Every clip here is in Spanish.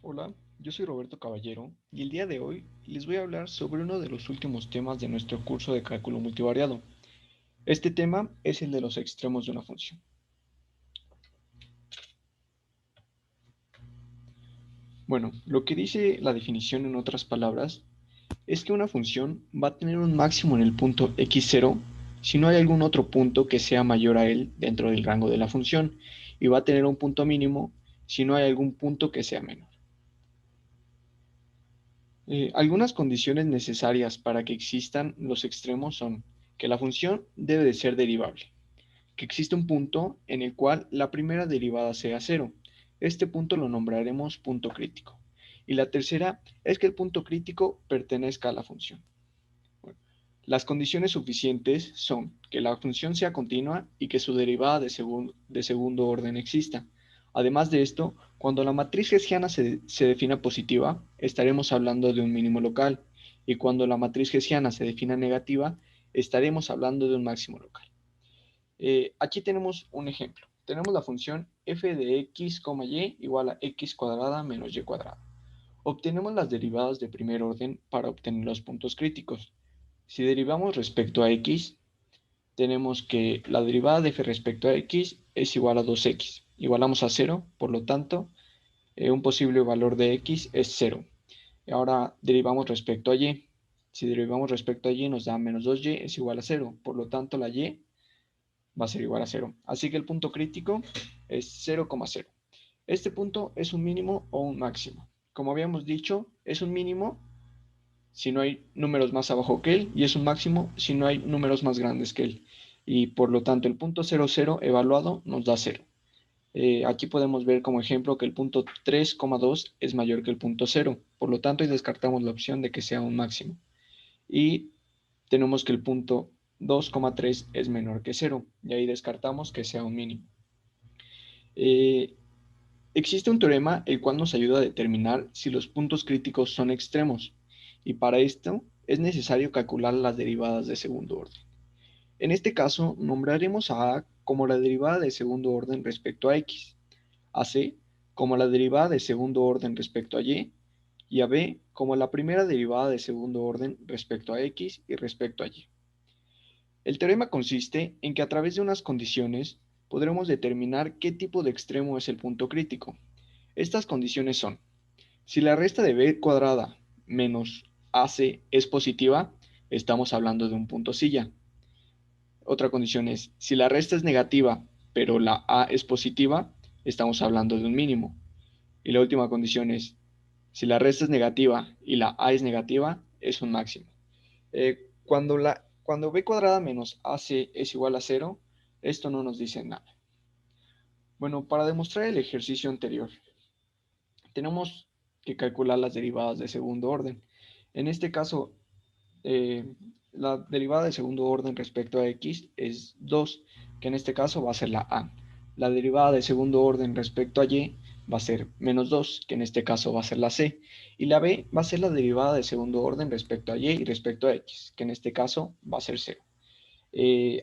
Hola, yo soy Roberto Caballero y el día de hoy les voy a hablar sobre uno de los últimos temas de nuestro curso de cálculo multivariado. Este tema es el de los extremos de una función. Bueno, lo que dice la definición en otras palabras es que una función va a tener un máximo en el punto x0 si no hay algún otro punto que sea mayor a él dentro del rango de la función y va a tener un punto mínimo si no hay algún punto que sea menor. Algunas condiciones necesarias para que existan los extremos son que la función debe de ser derivable, que existe un punto en el cual la primera derivada sea cero. Este punto lo nombraremos punto crítico. Y la tercera es que el punto crítico pertenezca a la función. Bueno, las condiciones suficientes son que la función sea continua y que su derivada de segundo orden exista. Además de esto, cuando la matriz hessiana se defina positiva, estaremos hablando de un mínimo local, y cuando la matriz hessiana se defina negativa, estaremos hablando de un máximo local. Aquí tenemos un ejemplo. Tenemos la función f de x, y igual a x cuadrada menos y cuadrada. Obtenemos las derivadas de primer orden para obtener los puntos críticos. Si derivamos respecto a x, tenemos que la derivada de f respecto a x es igual a 2x. Igualamos a 0, por lo tanto, un posible valor de x es 0. Ahora derivamos respecto a y. Si derivamos respecto a y nos da menos 2y es igual a 0. Por lo tanto, la y va a ser igual a 0. Así que el punto crítico es 0,0. Este punto es un mínimo o un máximo. Como habíamos dicho, es un mínimo si no hay números más abajo que él y es un máximo si no hay números más grandes que él. Y por lo tanto el punto 0,0 evaluado nos da 0. Aquí podemos ver como ejemplo que el punto 3,2 es mayor que el punto 0. Por lo tanto, ahí descartamos la opción de que sea un máximo. Y tenemos que el punto 2,3 es menor que 0. Y ahí descartamos que sea un mínimo. Eh, Existe un teorema el cual nos ayuda a determinar si los puntos críticos son extremos. Y para esto es necesario calcular las derivadas de segundo orden. En este caso, nombraremos a A como la derivada de segundo orden respecto a x, a C como la derivada de segundo orden respecto a y a B como la primera derivada de segundo orden respecto a x y respecto a y. El teorema consiste en que a través de unas condiciones podremos determinar qué tipo de extremo es el punto crítico. Estas condiciones son: si la resta de b cuadrada menos ac es positiva, estamos hablando de un punto silla. Otra condición es: si la resta es negativa, pero la a es positiva, estamos hablando de un mínimo. Y la última condición es: si la resta es negativa y la a es negativa, es un máximo. Cuando b cuadrada menos ac es igual a 0, esto no nos dice nada. Bueno, para demostrar el ejercicio anterior, tenemos que calcular las derivadas de segundo orden. En este caso, la derivada de segundo orden respecto a x es 2, que en este caso va a ser la a. La derivada de segundo orden respecto a y va a ser menos 2, que en este caso va a ser la c. Y la b va a ser la derivada de segundo orden respecto a y respecto a x, que en este caso va a ser 0.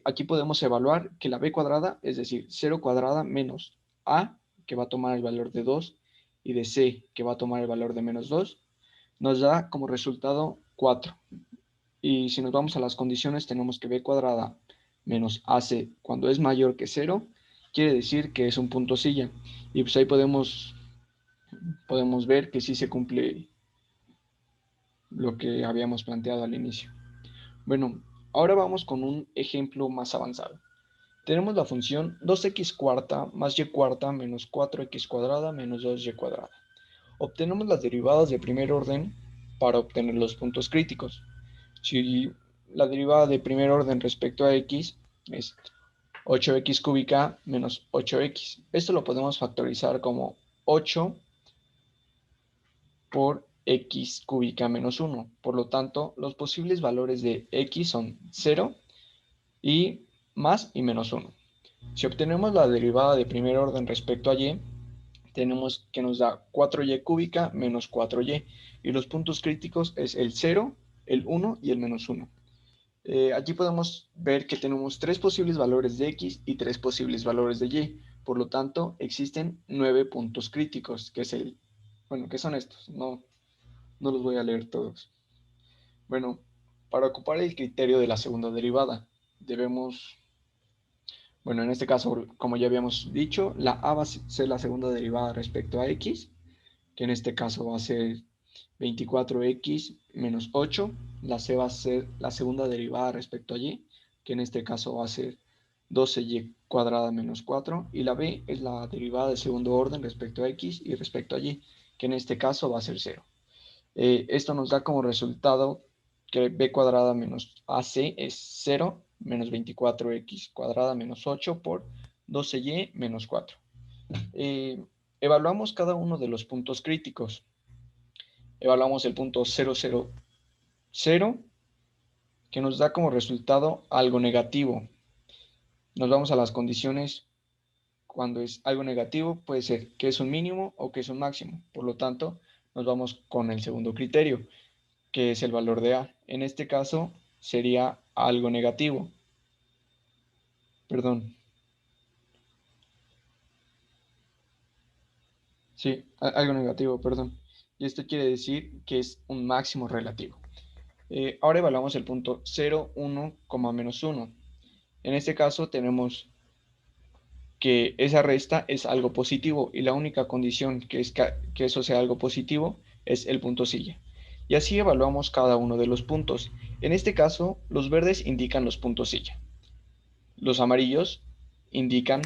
Aquí podemos evaluar que la b cuadrada, es decir, 0 cuadrada menos a, que va a tomar el valor de 2, y de c, que va a tomar el valor de menos 2, nos da como resultado 4. Y si nos vamos a las condiciones, tenemos que b cuadrada menos ac cuando es mayor que 0, quiere decir que es un punto silla. Y pues ahí podemos ver que sí se cumple lo que habíamos planteado al inicio. Bueno, ahora vamos con un ejemplo más avanzado. Tenemos la función 2x cuarta más y cuarta menos 4x cuadrada menos 2y cuadrada. Obtenemos las derivadas de primer orden para obtener los puntos críticos. Si la derivada de primer orden respecto a x es 8x cúbica menos 8x. Esto lo podemos factorizar como 8 por x cúbica menos 1. Por lo tanto, los posibles valores de x son 0 y más y menos 1. Si obtenemos la derivada de primer orden respecto a y, tenemos que nos da 4y cúbica menos 4y. Y los puntos críticos es el 0, el 1 y el menos 1. Aquí podemos ver que tenemos tres posibles valores de x y tres posibles valores de y. Por lo tanto, existen 9 puntos críticos, que es el Bueno, ¿qué son estos? No los voy a leer todos. Bueno, para ocupar el criterio de la segunda derivada, debemos, bueno, en este caso, como ya habíamos dicho, la a va a ser la segunda derivada respecto a x, que en este caso va a ser 24x menos 8. La c va a ser la segunda derivada respecto a y, que en este caso va a ser 12y cuadrada menos 4. Y la b es la derivada de segundo orden respecto a x y respecto a y, que en este caso va a ser 0. Esto nos da como resultado que b cuadrada menos ac es 0 menos 24x cuadrada menos 8 por 12y menos 4. Evaluamos cada uno de los puntos críticos. Evaluamos el punto 0, 0, 0, que nos da como resultado algo negativo. Nos vamos a las condiciones. Cuando es algo negativo, puede ser que es un mínimo o que es un máximo. Por lo tanto, nos vamos con el segundo criterio, que es el valor de A. En este caso sería algo negativo. Perdón. Sí, algo negativo, perdón. Y esto quiere decir que es un máximo relativo. Ahora evaluamos el punto 0, 1, menos 1. En este caso tenemos que esa resta es algo positivo y la única condición que es que eso sea algo positivo es el punto silla. Y así evaluamos cada uno de los puntos. En este caso, los verdes indican los puntos silla. Los amarillos indican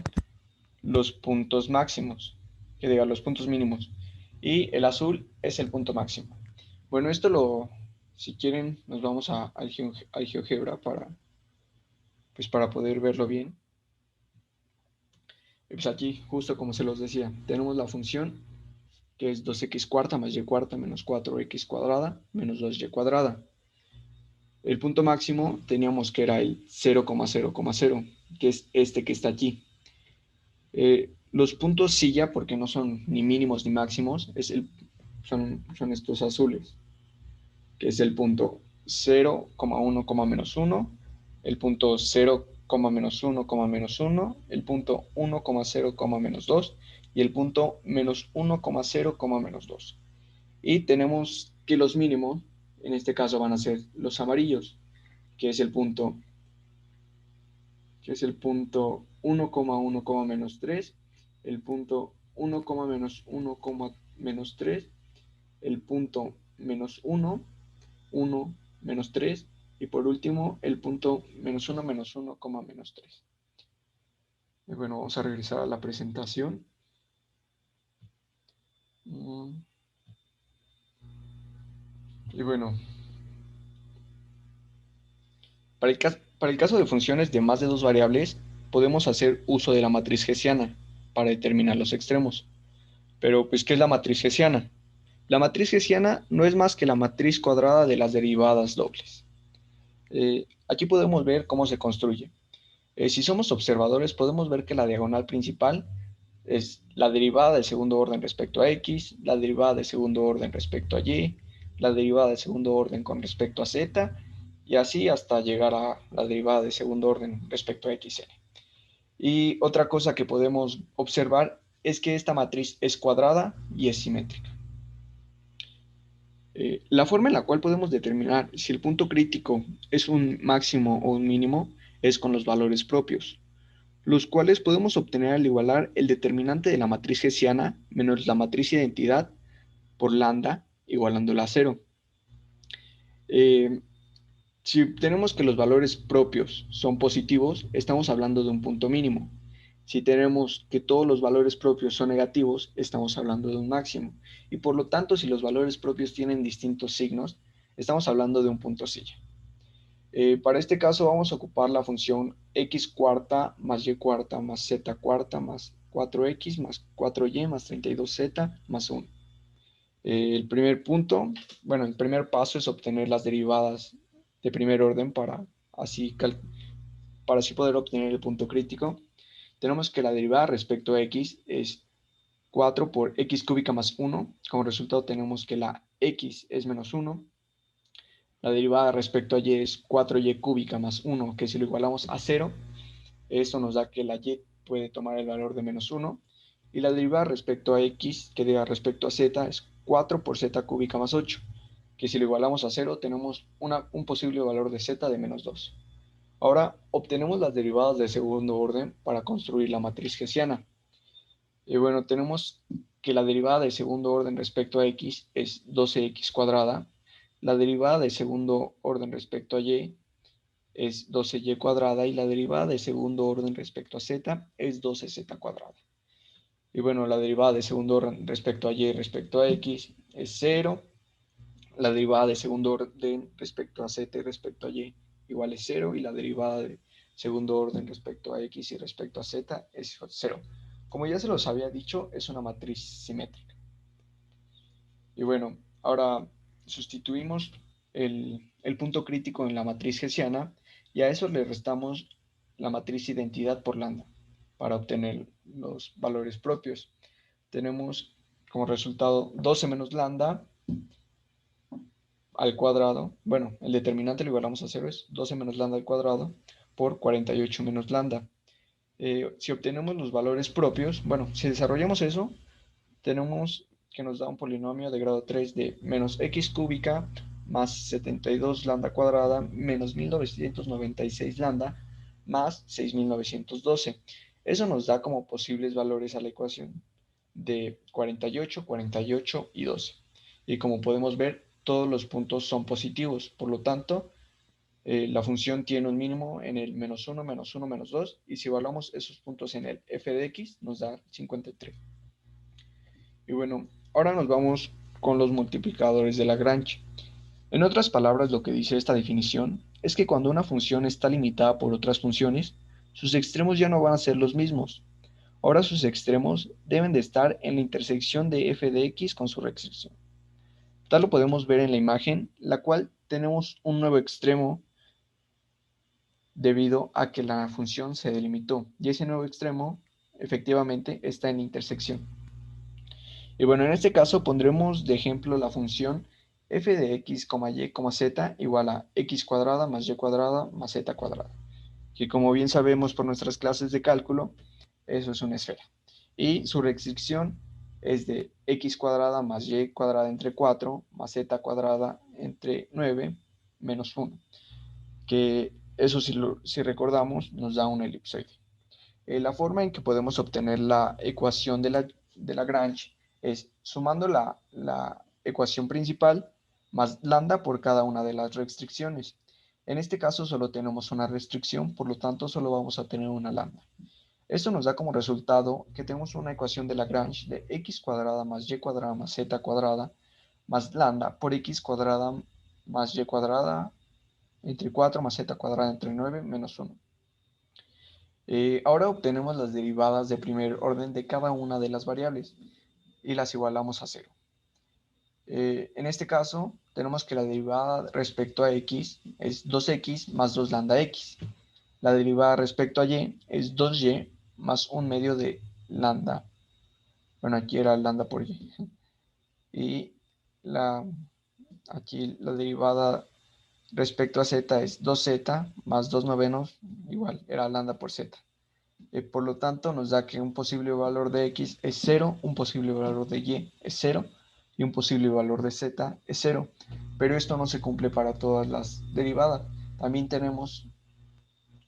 los puntos máximos, que diga los puntos mínimos. Y el azul es el punto máximo. Bueno, si quieren, nos vamos al GeoGebra para poder verlo bien. Pues aquí, justo como se los decía, tenemos la función que es 2x cuarta más y cuarta menos 4x cuadrada menos 2y cuadrada. El punto máximo teníamos que era el 0,0,0, que es este que está aquí. Los puntos silla, porque no son ni mínimos ni máximos, son estos azules, que es el punto 0,1, menos 1, el punto 0, menos 1, menos 1, el punto 1,0, menos 2 y el punto menos 1,0, menos 2. Y tenemos que los mínimos, en este caso van a ser los amarillos, que es el punto, que es el punto 1,1, menos 3, el punto 1, menos 1, menos 3, el punto menos 1, 1, menos 3, y por último el punto menos 1, menos 1, menos 3. Y bueno, vamos a regresar a la presentación. Y bueno, para el caso de funciones de más de dos variables, podemos hacer uso de la matriz hessiana para determinar los extremos. Pero, pues, ¿qué es la matriz hessiana? La matriz hessiana no es más que la matriz cuadrada de las derivadas dobles. Aquí podemos ver cómo se construye. Si somos observadores, podemos ver que la diagonal principal es la derivada del segundo orden respecto a x, la derivada del segundo orden respecto a y, la derivada del segundo orden con respecto a z, y así hasta llegar a la derivada de segundo orden respecto a xn. Y otra cosa que podemos observar es que esta matriz es cuadrada y es simétrica. La forma en la cual podemos determinar si el punto crítico es un máximo o un mínimo es con los valores propios, los cuales podemos obtener al igualar el determinante de la matriz hessiana menos la matriz identidad por lambda igualándola a 0. Si tenemos que los valores propios son positivos, estamos hablando de un punto mínimo. Si tenemos que todos los valores propios son negativos, estamos hablando de un máximo. Y por lo tanto, si los valores propios tienen distintos signos, estamos hablando de un punto silla. Para este caso vamos a ocupar la función x cuarta más y cuarta más z cuarta más 4x más 4y más 32z más 1. El primer punto, bueno, el primer paso es obtener las derivadas de primer orden para así poder obtener el punto crítico. Tenemos que la derivada respecto a x es 4 por x cúbica más 1. Como resultado tenemos que la x es menos 1. La derivada respecto a y es 4y cúbica más 1, que si lo igualamos a 0, esto nos da que la y puede tomar el valor de menos 1. Y la derivada respecto a x, que diga respecto a z, es 4 por z cúbica más 8, que si lo igualamos a 0 tenemos un posible valor de z de menos 2. Ahora obtenemos las derivadas de segundo orden para construir la matriz hessiana. Y bueno, tenemos que la derivada de segundo orden respecto a x es 12x cuadrada, la derivada de segundo orden respecto a y es 12y cuadrada y la derivada de segundo orden respecto a z es 12z cuadrada. Y bueno, la derivada de segundo orden respecto a y respecto a x es 0, la derivada de segundo orden respecto a z y respecto a y igual es 0 y la derivada de segundo orden respecto a x y respecto a z es 0. Como ya se los había dicho, es una matriz simétrica. Y bueno, ahora sustituimos el punto crítico en la matriz hessiana y a eso le restamos la matriz identidad por lambda para obtener los valores propios. Tenemos como resultado 12 menos lambda al cuadrado. Bueno, el determinante lo igualamos a 0, es 12 menos lambda al cuadrado por 48 menos lambda. Si obtenemos los valores propios, bueno, si desarrollamos eso, tenemos que nos da un polinomio de grado 3 de menos x cúbica más 72 lambda cuadrada menos 1996 lambda más 6912. Eso nos da como posibles valores a la ecuación de 48, 48 y 12. Y como podemos ver, todos los puntos son positivos. Por lo tanto, la función tiene un mínimo en el menos 1, menos 1, menos 2. Y si evaluamos esos puntos en el f de x, nos da 53. Y bueno, ahora nos vamos con los multiplicadores de Lagrange. En otras palabras, lo que dice esta definición es que cuando una función está limitada por otras funciones, sus extremos ya no van a ser los mismos. Ahora sus extremos deben de estar en la intersección de f de x con su restricción. Tal lo podemos ver en la imagen, la cual tenemos un nuevo extremo debido a que la función se delimitó y ese nuevo extremo efectivamente está en la intersección. Y bueno, en este caso pondremos de ejemplo la función f de x, y, z igual a x cuadrada más y cuadrada más z cuadrada, que como bien sabemos por nuestras clases de cálculo, eso es una esfera. Y su restricción es de x cuadrada más y cuadrada entre 4 más z cuadrada entre 9 menos 1, que eso si recordamos nos da un elipsoide. La forma en que podemos obtener la ecuación de Lagrange es sumando la ecuación principal más lambda por cada una de las restricciones. En este caso solo tenemos una restricción, por lo tanto solo vamos a tener una lambda. Esto nos da como resultado que tenemos una ecuación de Lagrange de x cuadrada más y cuadrada más z cuadrada más lambda por x cuadrada más y cuadrada entre 4 más z cuadrada entre 9 menos 1. Ahora obtenemos las derivadas de primer orden de cada una de las variables y las igualamos a 0. En este caso, tenemos que la derivada respecto a x es 2x más 2 lambda x. La derivada respecto a y es 2y más 1 medio de lambda. Bueno, aquí era lambda por y. Y aquí la derivada respecto a z es 2z más 2 novenos, igual, era lambda por z. Por lo tanto, nos da que un posible valor de x es 0, un posible valor de y es 0 y un posible valor de z es 0. Pero esto no se cumple para todas las derivadas. También tenemos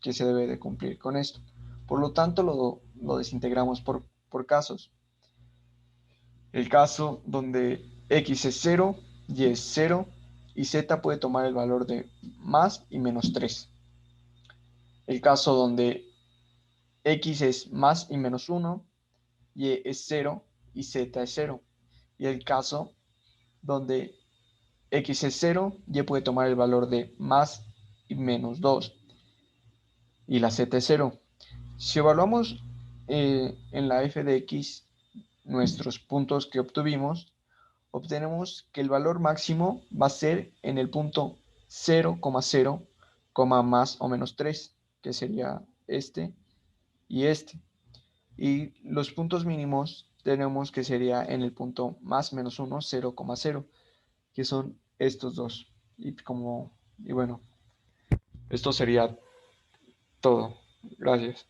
que se debe de cumplir con esto. Por lo tanto, lo desintegramos por casos. El caso donde x es 0, y es 0 y z puede tomar el valor de más y menos 3. El caso donde x es más y menos 1, y es 0 y z es 0. Y el caso donde x es 0, y puede tomar el valor de más y menos 2 y la z es 0. Si evaluamos en la f de x nuestros puntos que obtuvimos, obtenemos que el valor máximo va a ser en el punto 0,0, más o menos 3, que sería este y este. Y los puntos mínimos tenemos que sería en el punto más menos 1, 0,0, que son estos dos. Y bueno, esto sería todo. Gracias.